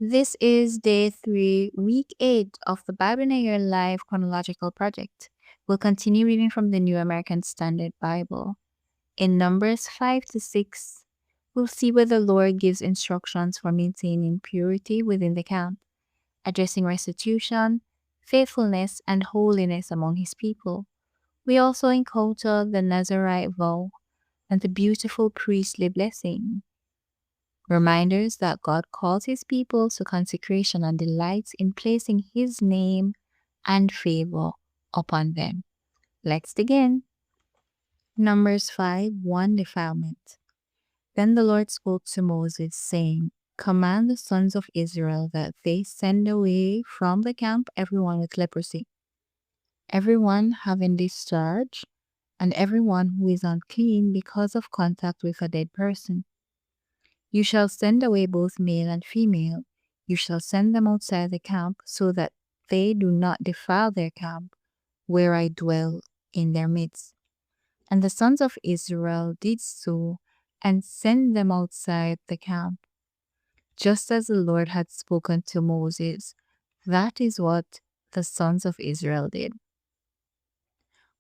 This is day 3, week 8 of the Bible in a Year Live Chronological Project. We'll continue reading from the New American Standard Bible. In Numbers 5 to 6, we'll see where the Lord gives instructions for maintaining purity within the camp, addressing restitution, faithfulness, and holiness among his people. We also encounter the Nazarite vow and the beautiful priestly blessing. Reminders that God calls his people to consecration and delights in placing his name and favor upon them. Let's begin. Numbers 5:1 Defilement. Then the Lord spoke to Moses, saying, Command the sons of Israel that they send away from the camp everyone with leprosy, everyone having discharge, and everyone who is unclean because of contact with a dead person. You shall send away both male and female. You shall send them outside the camp, so that they do not defile their camp, where I dwell in their midst. And the sons of Israel did so, and sent them outside the camp, just as the Lord had spoken to Moses. That is what the sons of Israel did.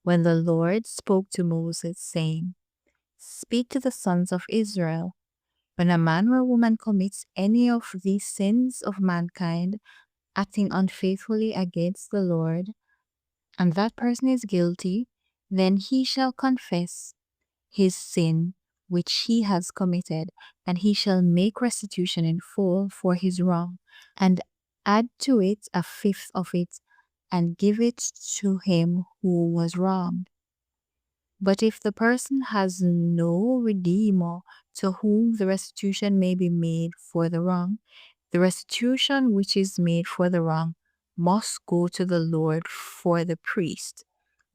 When the Lord spoke to Moses, saying, Speak to the sons of Israel. When a man or woman commits any of these sins of mankind, acting unfaithfully against the Lord, and that person is guilty, then he shall confess his sin which he has committed, and he shall make restitution in full for his wrong, and add to it a fifth of it, and give it to him who was wronged. But if the person has no redeemer to whom the restitution may be made for the wrong, the restitution which is made for the wrong must go to the Lord for the priest,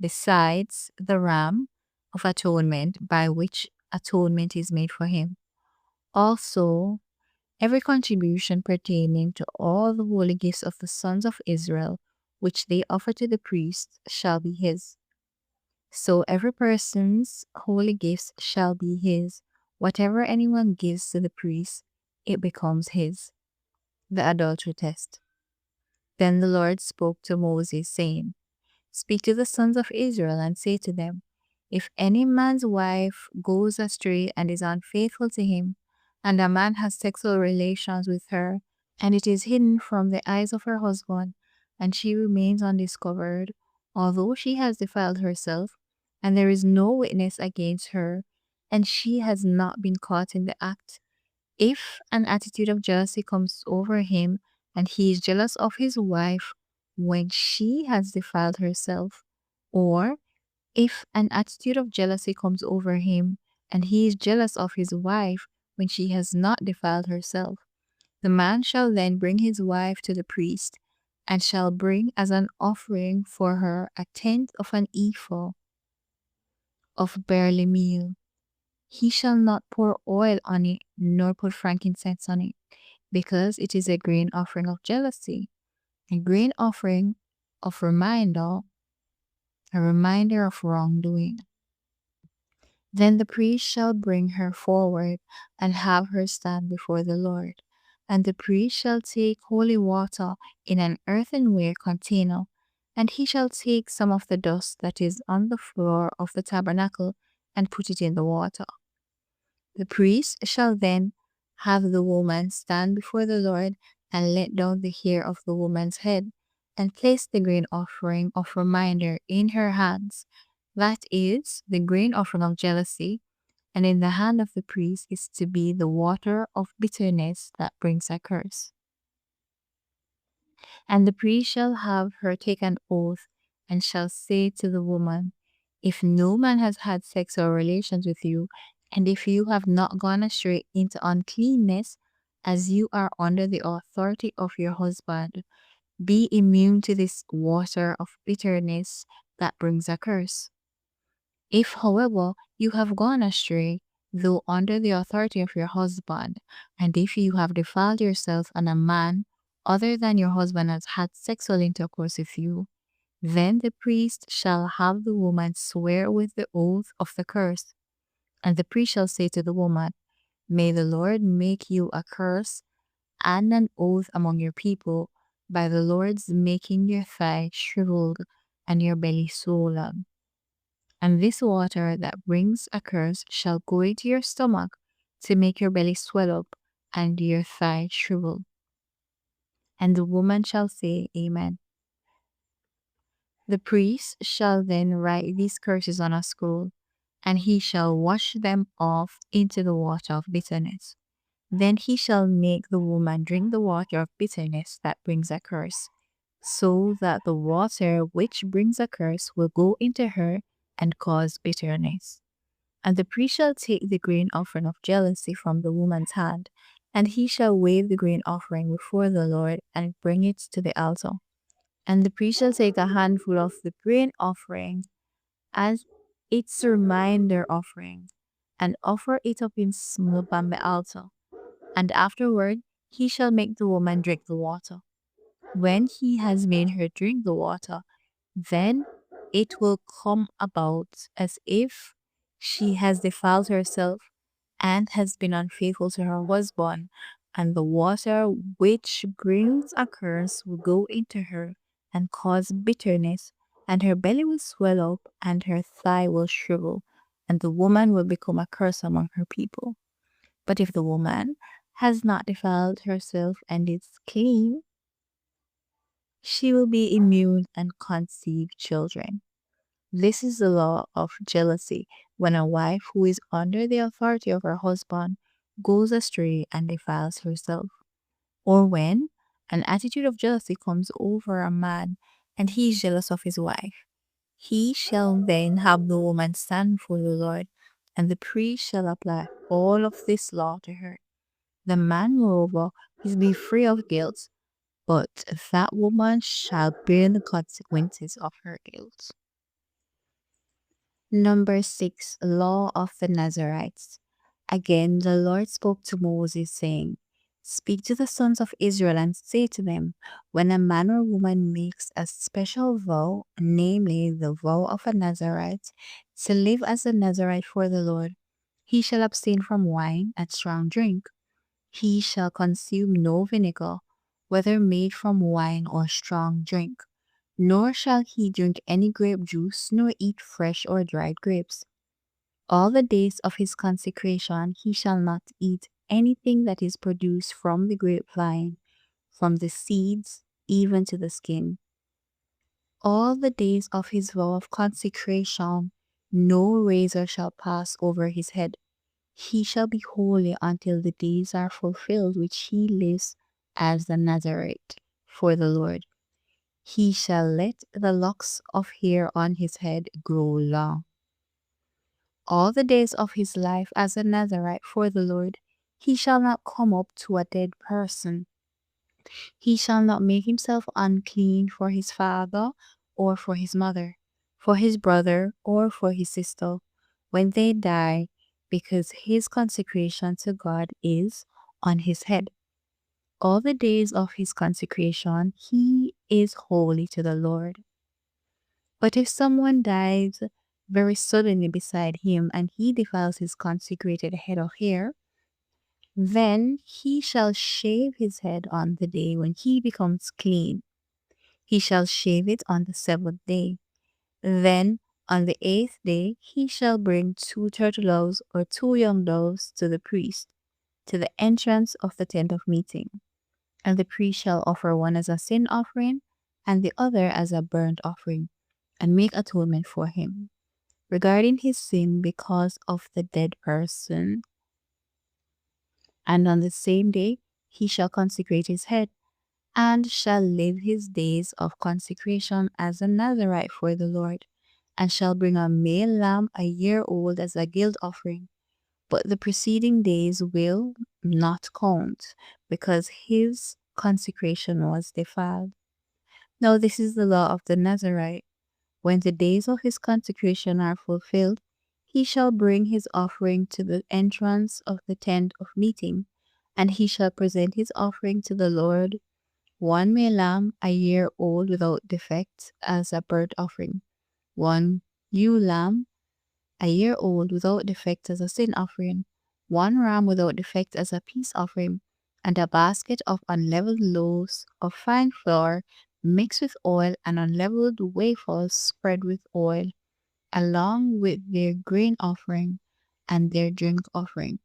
besides the ram of atonement by which atonement is made for him. Also, every contribution pertaining to all the holy gifts of the sons of Israel, which they offer to the priest, shall be his. So every person's holy gifts shall be his. Whatever anyone gives to the priest, it becomes his. The adultery test. Then the Lord spoke to Moses, saying, Speak to the sons of Israel and say to them, If any man's wife goes astray and is unfaithful to him, and a man has sexual relations with her, and it is hidden from the eyes of her husband, and she remains undiscovered, although she has defiled herself, and there is no witness against her, and she has not been caught in the act, if an attitude of jealousy comes over him, and he is jealous of his wife when she has defiled herself, or if an attitude of jealousy comes over him, and he is jealous of his wife when she has not defiled herself, the man shall then bring his wife to the priest, and shall bring as an offering for her 1/10 of an ephah of barley meal. He shall not pour oil on it, nor put frankincense on it, because it is a grain offering of jealousy, a grain offering of reminder, a reminder of wrongdoing. Then the priest shall bring her forward and have her stand before the Lord. And the priest shall take holy water in an earthenware container, and he shall take some of the dust that is on the floor of the tabernacle and put it in the water. The priest shall then have the woman stand before the Lord and let down the hair of the woman's head, and place the grain offering of reminder in her hands, that is, the grain offering of jealousy, and in the hand of the priest is to be the water of bitterness that brings a curse. And the priest shall have her take an oath, and shall say to the woman, If no man has had sexual relations with you, and if you have not gone astray into uncleanness, as you are under the authority of your husband, be immune to this water of bitterness that brings a curse. If, however, you have gone astray, though under the authority of your husband, and if you have defiled yourself and a man other than your husband has had sexual intercourse with you, then the priest shall have the woman swear with the oath of the curse. And the priest shall say to the woman, May the Lord make you a curse and an oath among your people by the Lord's making your thigh shriveled and your belly swollen. And this water that brings a curse shall go into your stomach to make your belly swell up and your thigh shrivel. And the woman shall say, Amen. The priest shall then write these curses on a scroll, and he shall wash them off into the water of bitterness. Then he shall make the woman drink the water of bitterness that brings a curse, so that the water which brings a curse will go into her and cause bitterness. And the priest shall take the grain offering of jealousy from the woman's hand, and he shall wave the grain offering before the Lord and bring it to the altar. And the priest shall take a handful of the grain offering as its reminder offering, and offer it up in smoke on the altar. And afterward he shall make the woman drink the water. When he has made her drink the water, then it will come about as if she has defiled herself and has been unfaithful to her husband, and the water which brings a curse will go into her and cause bitterness, and her belly will swell up, and her thigh will shrivel, and the woman will become a curse among her people. But if the woman has not defiled herself and is clean, she will be immune and conceive children. This is the law of jealousy when a wife who is under the authority of her husband goes astray and defiles herself, or when an attitude of jealousy comes over a man and he is jealous of his wife. He shall then have the woman stand before the Lord, and the priest shall apply all of this law to her. The man, moreover, is be free of guilt, but that woman shall bear the consequences of her guilt. Number 6, Law of the Nazarites. Again, the Lord spoke to Moses, saying, Speak to the sons of Israel and say to them, when a man or woman makes a special vow, namely the vow of a Nazarite, to live as a Nazarite for the Lord, he shall abstain from wine and strong drink. He shall consume no vinegar, whether made from wine or strong drink, nor shall he drink any grape juice, nor eat fresh or dried grapes. All the days of his consecration he shall not eat anything that is produced from the grapevine, from the seeds even to the skin. All the days of his vow of consecration no razor shall pass over his head. He shall be holy until the days are fulfilled which he lives as the Nazarite for the Lord. He shall let the locks of hair on his head grow long. All the days of his life as a Nazarite for the Lord, he shall not come up to a dead person. He shall not make himself unclean for his father or for his mother, for his brother or for his sister, when they die, because his consecration to God is on his head. All the days of his consecration he is holy to the Lord. But if someone dies very suddenly beside him, and he defiles his consecrated head of hair, then he shall shave his head on the day when he becomes clean. He shall shave it on the 7th day. Then on the 8th day he shall bring 2 turtle doves or 2 young doves to the priest, to the entrance of the tent of meeting. And the priest shall offer one as a sin offering, and the other as a burnt offering, and make atonement for him regarding his sin because of the dead person. And on the same day he shall consecrate his head, and shall live his days of consecration as a Nazarite for the Lord, and shall bring a male lamb a year old as a guilt offering. But the preceding days will not count, because his consecration was defiled. Now this is the law of the Nazarite. When the days of his consecration are fulfilled, he shall bring his offering to the entrance of the tent of meeting, and he shall present his offering to the Lord, 1 male lamb a year old without defect as a burnt offering, 1 ewe lamb a year old without defect as a sin offering, 1 ram without defect as a peace offering, and a basket of unleavened loaves of fine flour mixed with oil and unleavened wafers spread with oil, along with their grain offering and their drink offering.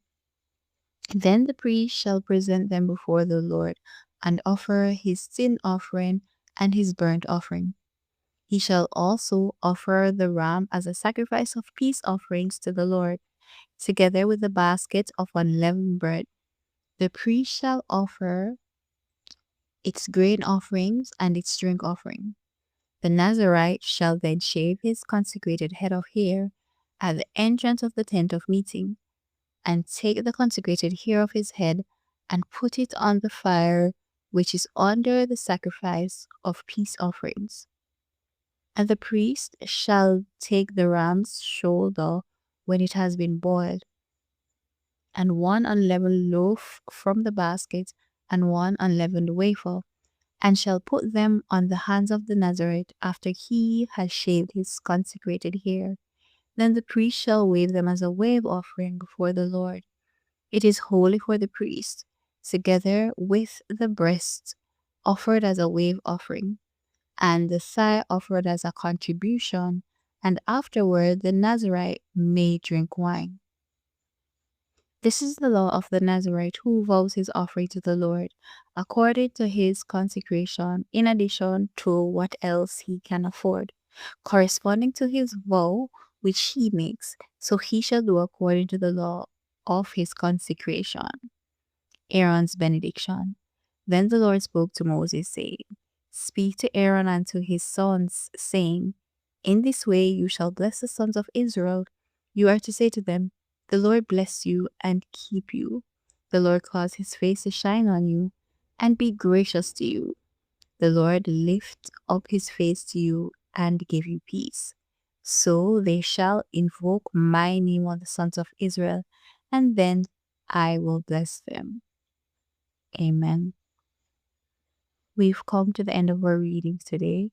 Then the priest shall present them before the Lord and offer his sin offering and his burnt offering. He shall also offer the ram as a sacrifice of peace offerings to the Lord, together with the basket of unleavened bread. The priest shall offer its grain offerings and its drink offering. The Nazarite shall then shave his consecrated head of hair at the entrance of the tent of meeting, and take the consecrated hair of his head and put it on the fire which is under the sacrifice of peace offerings. And the priest shall take the ram's shoulder when it has been boiled, and one unleavened loaf from the basket, and one unleavened wafer, and shall put them on the hands of the Nazarite after he has shaved his consecrated hair. Then the priest shall wave them as a wave offering before the Lord. It is holy for the priest, together with the breast offered as a wave offering, and the thigh offered as a contribution, and afterward the Nazarite may drink wine. This is the law of the Nazarite who vows his offering to the Lord, according to his consecration, in addition to what else he can afford, corresponding to his vow which he makes, so he shall do according to the law of his consecration. Aaron's benediction. Then the Lord spoke to Moses, saying, Speak to Aaron and to his sons, saying, In this way you shall bless the sons of Israel. You are to say to them, The Lord bless you and keep you. The Lord cause his face to shine on you and be gracious to you. The Lord lift up his face to you and give you peace. So they shall invoke my name on the sons of Israel, and then I will bless them. Amen. We've come to the end of our reading today.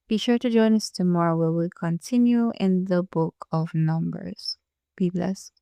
Be sure to join us tomorrow where we'll continue in the book of Numbers. Be blessed.